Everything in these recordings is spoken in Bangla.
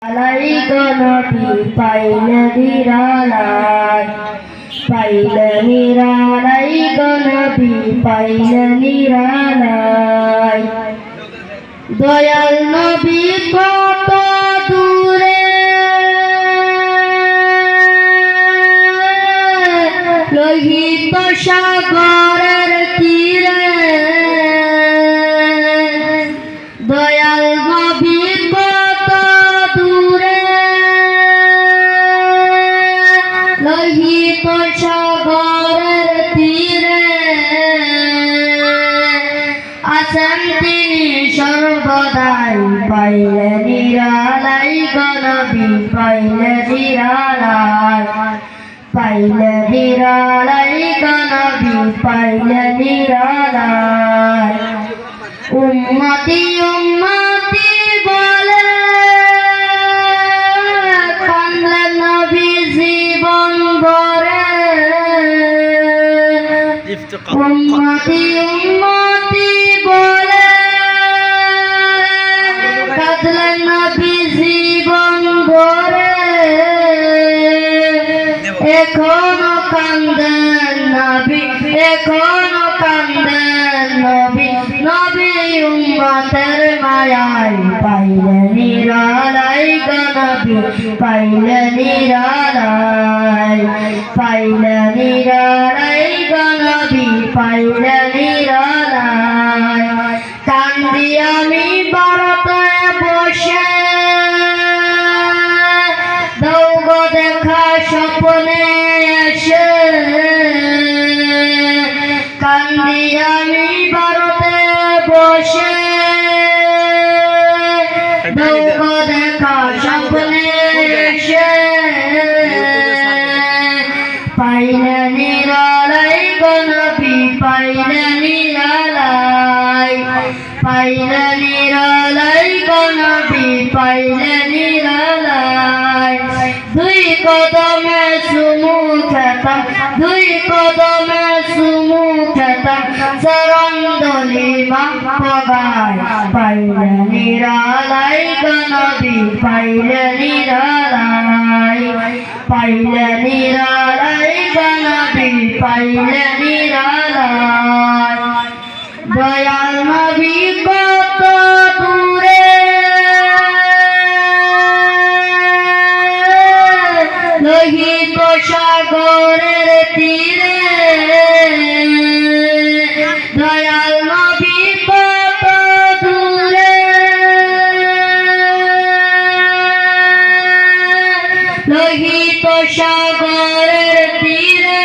আলাইগো নবী পাইলে নিরালায় পাইলে নিরালাইগো নবী পাইলে নিরালায় দয়াল নবী কত দূরে লোহিত সাগরের তীরে দয়াল নবী কত দূরে লোহিত সাগরের তীরে আছেন তিনি সর্বদাই পাইলে নিরালাই গো নবী পাইলে নিরালাই পাইলে নিরালাই গো নবী পাইলে নিরালাই উম্মতি উম্মতি বলে কান্দলেন নবী জীবন ভরে উম্মতি উম্মতি বলে কান্দলেন নবী জীবন ভরে এখনো কান্দেন নবী এখনো কান্দেন নবী নবী উম্মতের মায়ায় পাইলে নিরালাই গো নবী পাইলে নিরালাই পাইলে নিরালাই গো নবী পাইলে নিরালাই কান্দি আমি ভারতে বসে দৌগ দেখা স্বপ্নে এসে কান্দি আমি ভারতে বসে দৌগ দেখা স্বপ্নে এসে পাইলে নিরালাই গো নবী পাইলে নিরালাই পাইলে নিরালাই গো নবী পাইলে নিরালাই দুই কদমে চুমু খেতাম দুই কদমে চুমু খেতাম চরণ দলি পগায় পাইলে নিরালাই গো নবী পাইলে নিরালাই পাইলে নিরালাই গো নবী পাইলে নিরালাই দয়াল নবী কত দূরে লোহিত সাগরের তীরে দয়াল নবী কত দূরে লোহিত সাগরের তীরে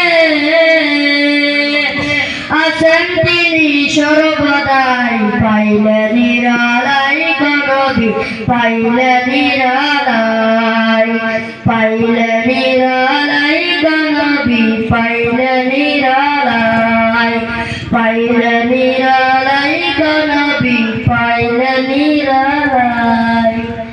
আছেন তিনি সর্বদাই পাইলে নিরালাই গো নবী পাইলে নিরালাই পাইলে নিরালাই গো নবী পাইলে নিরালাই পাইলে নিরালাই।